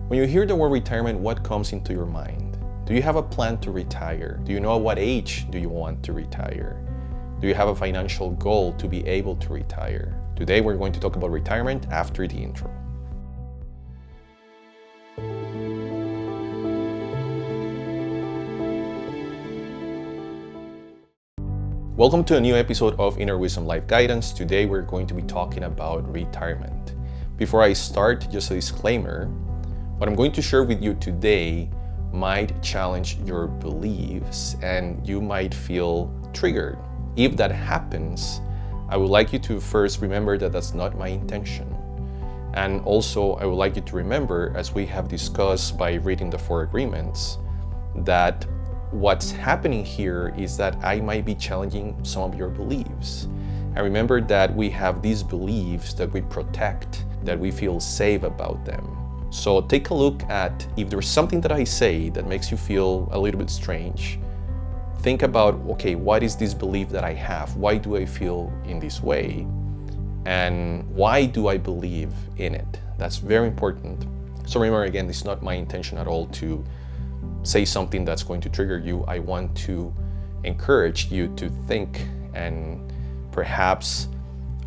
When you hear the word retirement, what comes into your mind? Do you have a plan to retire? Do you know at what age do you want to retire? Do you have a financial goal to be able to retire? Today we're going to talk about retirement after the intro. Welcome to a new episode of Inner Wisdom Life Guidance. Today we're going to be talking about retirement. Before I start, just a disclaimer. What I'm going to share with you today might challenge your beliefs and you might feel triggered. If that happens, I would like you to first remember that that's not my intention. And also, I would like you to remember, as we have discussed by reading the 4 agreements, that what's happening here is that I might be challenging some of your beliefs. And remember that we have these beliefs that we protect, that we feel safe about them. So take a look at if there's something that I say that makes you feel a little bit strange. Think about, okay, what is this belief that I have? Why do I feel in this way? And why do I believe in it? That's very important. So remember, again, it's not my intention at all to say something that's going to trigger you. I want to encourage you to think and perhaps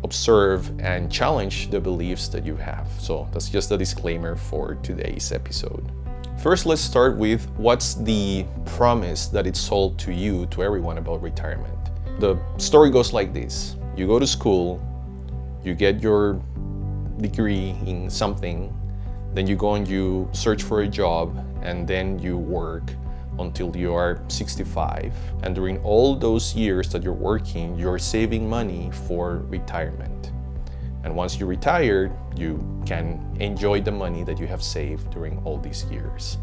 observe and challenge the beliefs that you have. So that's just a disclaimer for today's episode. First, let's start with what's the promise that it's sold to you, to everyone, about retirement. The story goes like this. You go to school, you get your degree in something, then you go and you search for a job, and then you work until you are 65. And during all those years that you're working, you're saving money for retirement. And once you retire, you can enjoy the money that you have saved during all these years.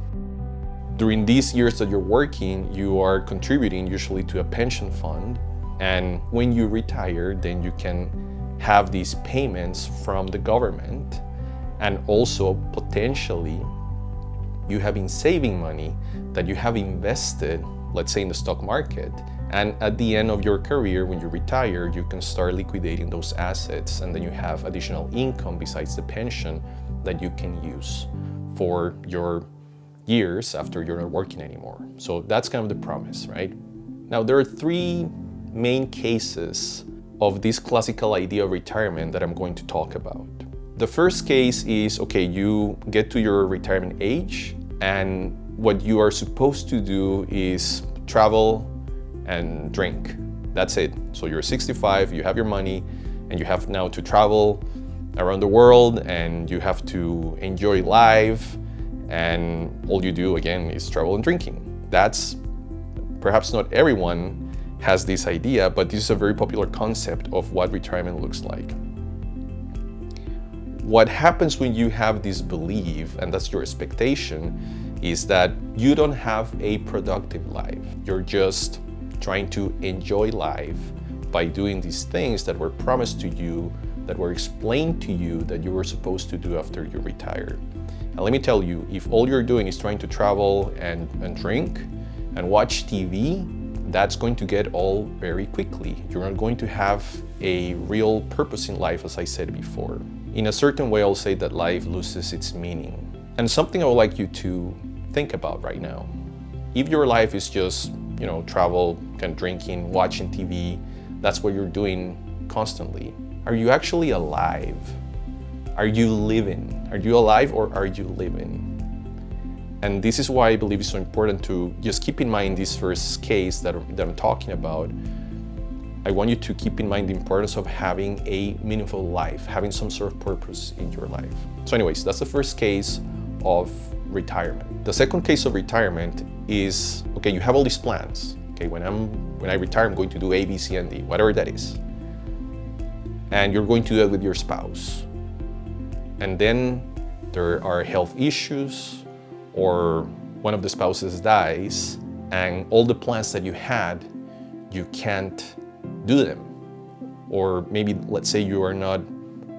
During these years that you're working, you are contributing usually to a pension fund. And when you retire, then you can have these payments from the government. And also potentially, you have been saving money that you have invested, let's say in the stock market. And at the end of your career, when you retire, you can start liquidating those assets, and then you have additional income besides the pension that you can use for your years after you're not working anymore. So that's kind of the promise, right? Now, there are 3 main cases of this classical idea of retirement that I'm going to talk about. The first case is, okay, you get to your retirement age, and what you are supposed to do is travel and drink. That's it. So you're 65, you have your money, and you have now to travel around the world, and you have to enjoy life, and all you do again is travel and drinking. That's perhaps not everyone has this idea, but this is a very popular concept of what retirement looks like. What happens when you have this belief, and that's your expectation, is that you don't have a productive life. You're just trying to enjoy life by doing these things that were promised to you, that were explained to you that you were supposed to do after you retire. And let me tell you, if all you're doing is trying to travel and drink and watch TV, that's going to get old very quickly. You're not going to have a real purpose in life, as I said before. In a certain way, I'll say that life loses its meaning. And something I would like you to think about right now. If your life is just, travel, kind of drinking, watching TV, that's what you're doing constantly. Are you actually alive? Are you living? Are you alive or are you living? And this is why I believe it's so important to just keep in mind this first case that I'm talking about. I want you to keep in mind the importance of having a meaningful life, having some sort of purpose in your life. So anyways, that's the first case of retirement. The second case of retirement is, okay, you have all these plans. Okay, when I retire, I'm going to do A, B, C, and D, whatever that is. And you're going to do that with your spouse. And then there are health issues, or one of the spouses dies, and all the plans that you had, you can't do them. Or maybe, let's say, you are not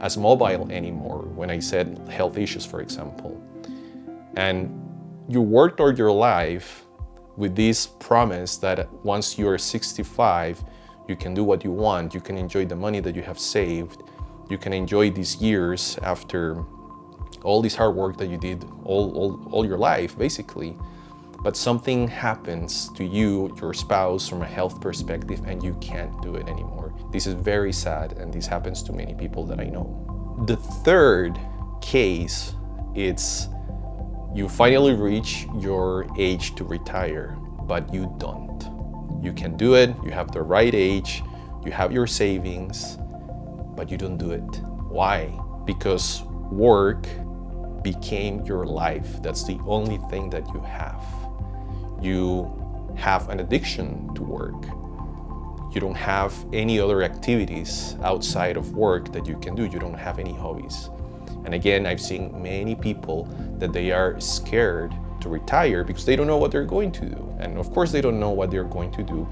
as mobile anymore, when I said health issues, for example. And you worked all your life with this promise that once you're 65, you can do what you want, you can enjoy the money that you have saved, you can enjoy these years after all this hard work that you did all your life, basically, but something happens to you, your spouse, from a health perspective, and you can't do it anymore. This is very sad, and this happens to many people that I know. The third case, it's you finally reach your age to retire, but you don't. You can do it, you have the right age, you have your savings, but you don't do it. Why? Because work became your life. That's the only thing that you have. You have an addiction to work. You don't have any other activities outside of work that you can do. You don't have any hobbies. And again, I've seen many people that they are scared to retire because they don't know what they're going to do. And of course they don't know what they're going to do.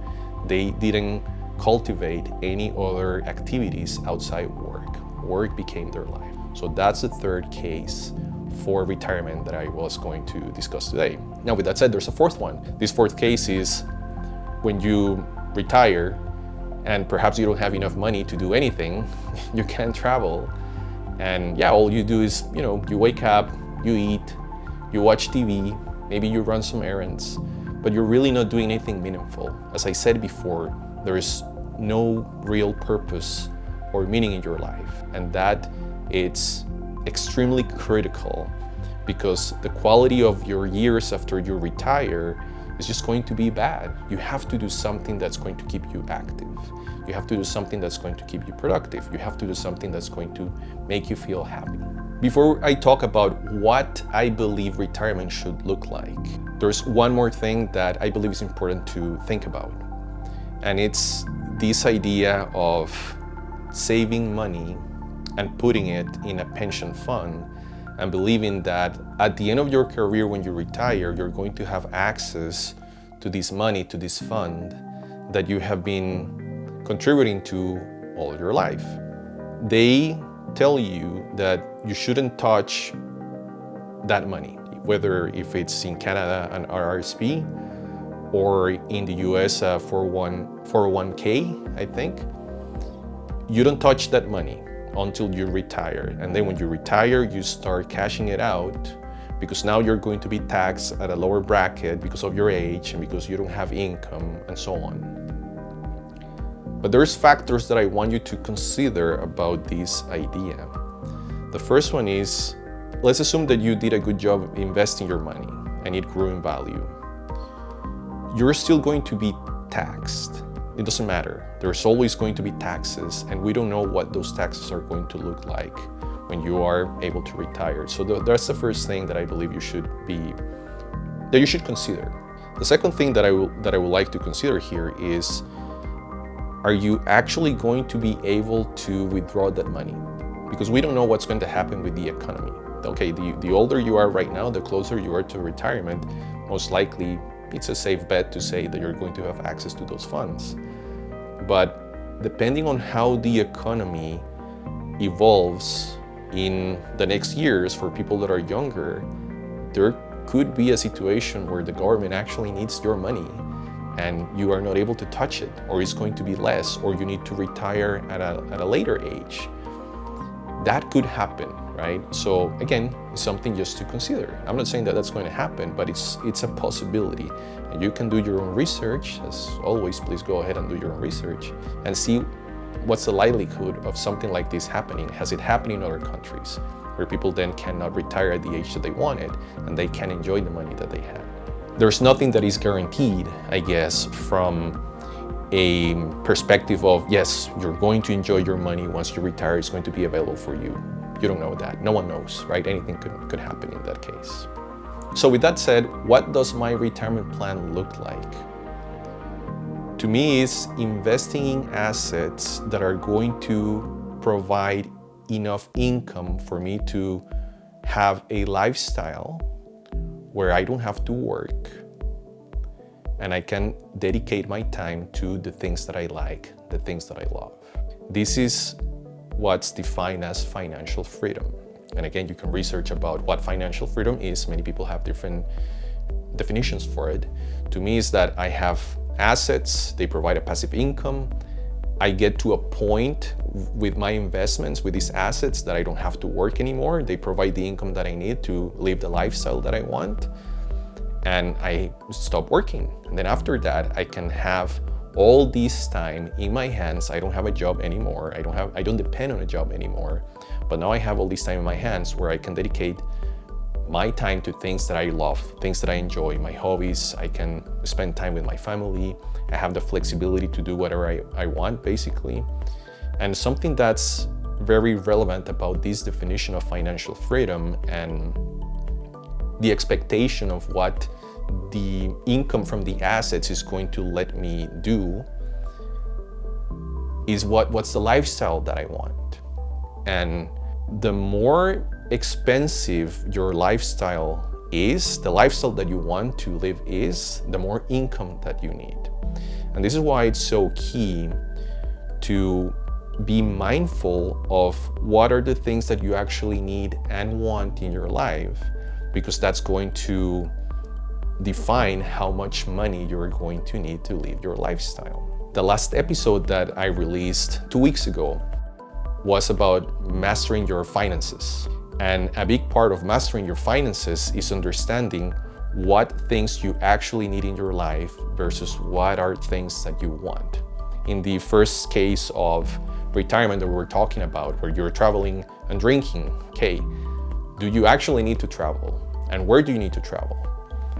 They didn't cultivate any other activities outside work. Work became their life. So that's the third case for retirement that I was going to discuss today. Now, with that said, there's a fourth one. This fourth case is when you retire and perhaps you don't have enough money to do anything, you can't travel. And yeah, all you do is, you wake up, you eat, you watch TV, maybe you run some errands, but you're really not doing anything meaningful. As I said before, there is no real purpose or meaning in your life. And that it's extremely critical because the quality of your years after you retire is just going to be bad. You have to do something that's going to keep you active. You have to do something that's going to keep you productive. You have to do something that's going to make you feel happy. Before I talk about what I believe retirement should look like, there's one more thing that I believe is important to think about. And it's this idea of saving money and putting it in a pension fund and believing that at the end of your career, when you retire, you're going to have access to this money, to this fund that you have been contributing to all your life. They tell you that you shouldn't touch that money, whether if it's in Canada an RRSP or in the US 401k, I think. You don't touch that money until you retire. And then when you retire, you start cashing it out because now you're going to be taxed at a lower bracket because of your age and because you don't have income and so on. But there's factors that I want you to consider about this idea. The first one is, let's assume that you did a good job investing your money and it grew in value. You're still going to be taxed. It doesn't matter. There's always going to be taxes, and we don't know what those taxes are going to look like when you are able to retire. So that's the first thing that I believe you should consider. The second thing that I would like to consider here is, are you actually going to be able to withdraw that money? Because we don't know what's going to happen with the economy. Okay, the older you are right now, the closer you are to retirement, most likely it's a safe bet to say that you're going to have access to those funds. But depending on how the economy evolves in the next years for people that are younger, there could be a situation where the government actually needs your money and you are not able to touch it, or it's going to be less, or you need to retire at a later age. That could happen, right? So again, it's something just to consider. I'm not saying that that's going to happen, but it's a possibility. And you can do your own research. As always, please go ahead and do your own research and see what's the likelihood of something like this happening. Has it happened in other countries where people then cannot retire at the age that they wanted and they can enjoy the money that they had? There's nothing that is guaranteed, I guess, from a perspective of, yes, you're going to enjoy your money once you retire, it's going to be available for you. You don't know that. No one knows, right? Anything could happen in that case. So with that said, what does my retirement plan look like? To me, it's investing in assets that are going to provide enough income for me to have a lifestyle where I don't have to work and I can dedicate my time to the things that I like, the things that I love. This is what's defined as financial freedom. And again, you can research about what financial freedom is. Many people have different definitions for it. To me, it's that I have assets, they provide a passive income, I get to a point with my investments, with these assets, that I don't have to work anymore. They provide the income that I need to live the lifestyle that I want. And I stop working. And then after that, I can have all this time in my hands. I don't have a job anymore. I don't depend on a job anymore. But now I have all this time in my hands where I can dedicate my time to things that I love, things that I enjoy, my hobbies. I can spend time with my family. I have the flexibility to do whatever I want, basically. And something that's very relevant about this definition of financial freedom and the expectation of what the income from the assets is going to let me do is what's the lifestyle that I want. And the more expensive your lifestyle is, the lifestyle that you want to live is, the more income that you need. And this is why it's so key to be mindful of what are the things that you actually need and want in your life, because that's going to define how much money you're going to need to live your lifestyle. The last episode that I released 2 weeks ago was about mastering your finances. And a big part of mastering your finances is understanding what things you actually need in your life versus what are things that you want. In the first case of retirement that we were talking about, where you're traveling and drinking, okay, do you actually need to travel? And where do you need to travel?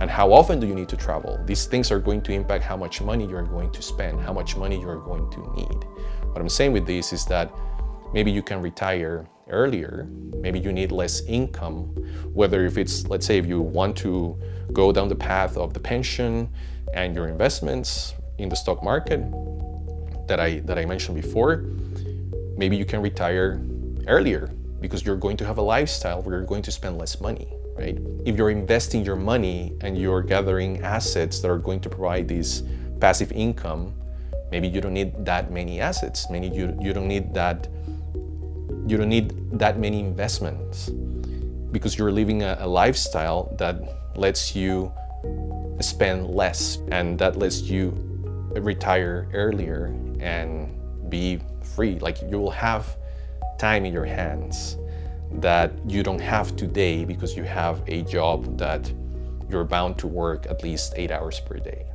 And how often do you need to travel? These things are going to impact how much money you're going to spend, how much money you're going to need. What I'm saying with this is that maybe you can retire earlier, maybe you need less income, whether if it's, let's say, if you want to go down the path of the pension and your investments in the stock market that I mentioned before, maybe you can retire earlier because you're going to have a lifestyle where you're going to spend less money, right? If you're investing your money and you're gathering assets that are going to provide this passive income, maybe you don't need that many assets. Maybe you don't need that many investments because you're living a lifestyle that lets you spend less and that lets you retire earlier and be free. Like, you will have time in your hands that you don't have today because you have a job that you're bound to work at least 8 hours per day.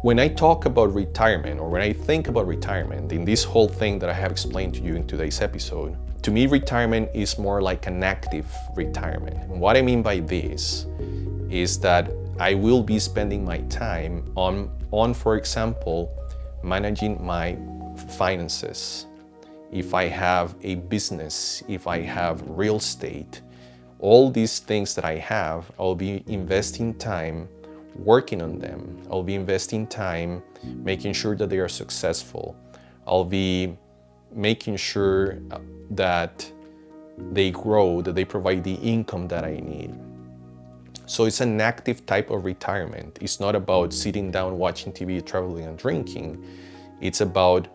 When I talk about retirement, or when I think about retirement, in this whole thing that I have explained to you in today's episode, to me, retirement is more like an active retirement. And what I mean by this is that I will be spending my time on, for example, managing my finances. If I have a business, if I have real estate, all these things that I have, I'll be investing time working on them. I'll be investing time making sure that they are successful. I'll be making sure that they grow, that they provide the income that I need. So it's an active type of retirement. It's not about sitting down, watching TV, traveling and drinking. It's about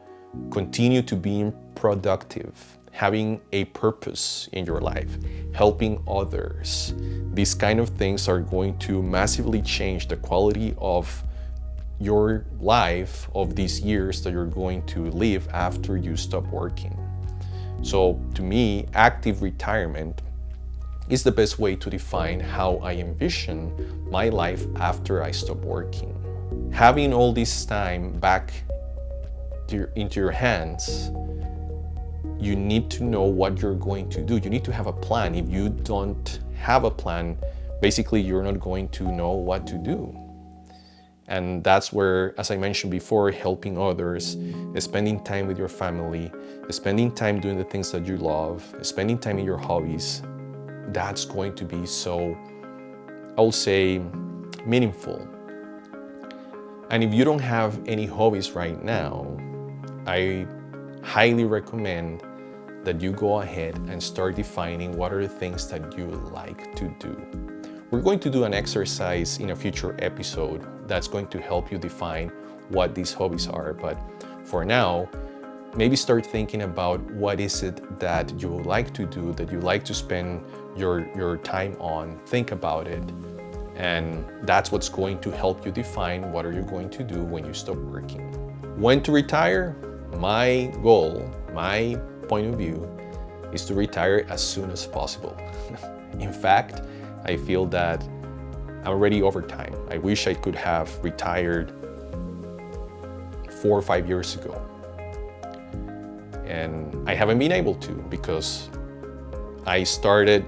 continue to being productive, having a purpose in your life, helping others. These kind of things are going to massively change the quality of your life, of these years that you're going to live after you stop working. So to me, active retirement is the best way to define how I envision my life after I stop working. Having all this time back into your hands, you need to know what you're going to do. You need to have a plan. If you don't have a plan, basically you're not going to know what to do. And that's where, as I mentioned before, helping others, spending time with your family, spending time doing the things that you love, spending time in your hobbies, that's going to be so, I'll say, meaningful. And if you don't have any hobbies right now, I highly recommend that you go ahead and start defining what are the things that you like to do. We're going to do an exercise in a future episode that's going to help you define what these hobbies are. But for now, maybe start thinking about what is it that you like to do, that you like to spend your time on. Think about it. And that's what's going to help you define what are you going to do when you stop working. When to retire? my goal, my point of view, is to retire as soon as possible. In fact, I feel that I'm already over time. I wish I could have retired 4 or 5 years ago. And I haven't been able to because I started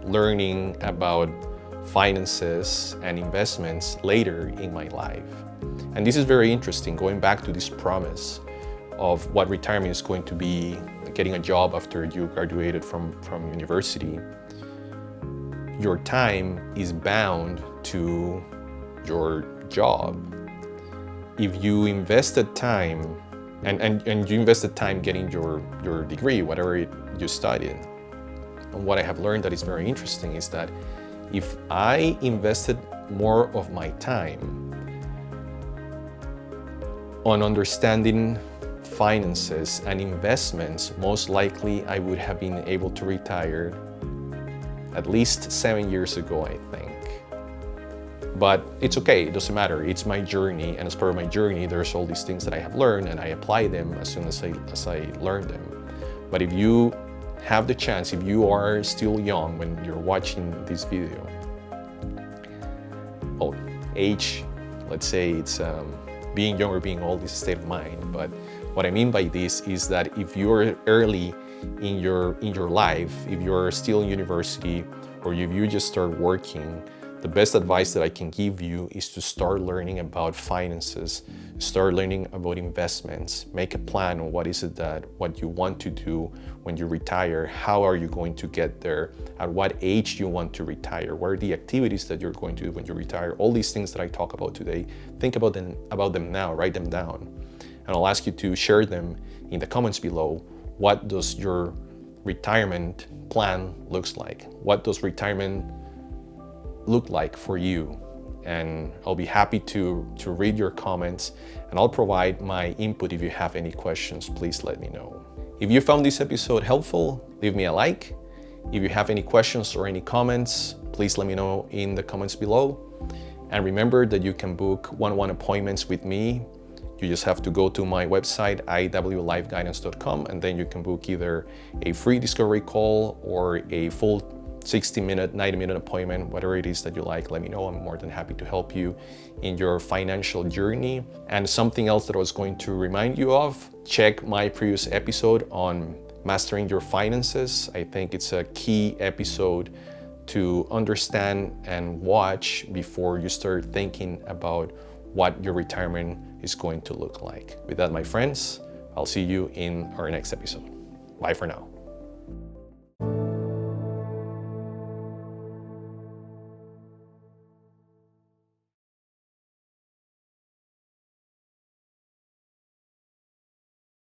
learning about finances and investments later in my life. And this is very interesting, going back to this promise of what retirement is going to be, getting a job after you graduated from university. Your time is bound to your job. If you invested time, and you invested time getting your degree, whatever you studied, and what I have learned that is very interesting is that if I invested more of my time on understanding finances and investments, most likely I would have been able to retire at least 7 years ago, I think. But it's okay, it doesn't matter. It's my journey, and as part of my journey, there's all these things that I have learned, and I apply them as soon as I learn them. But if you have the chance, if you are still young when you're watching this video, age, let's say it's being young or being old is a state of mind. But what I mean by this is that if you're early in your life, if you're still in university, or if you just start working, the best advice that I can give you is to start learning about finances, start learning about investments, make a plan on what you want to do when you retire, how are you going to get there, at what age you want to retire, what are the activities that you're going to do when you retire, all these things that I talk about today. Think about them now, write them down. And I'll ask you to share them in the comments below. What does your retirement plan looks like? What does retirement look like for you? And I'll be happy to read your comments, and I'll provide my input. If you have any questions, please let me know. If you found this episode helpful, leave me a like. If you have any questions or any comments, please let me know in the comments below. And remember that you can book one-on-one appointments with me. You just have to go to my website, iwlifeguidance.com, and then you can book either a free discovery call or a full 60-minute, 90-minute appointment, whatever it is that you like. Let me know. I'm more than happy to help you in your financial journey. And something else that I was going to remind you of, check my previous episode on mastering your finances. I think it's a key episode to understand and watch before you start thinking about what your retirement is going to look like. With that, my friends, I'll see you in our next episode. Bye for now.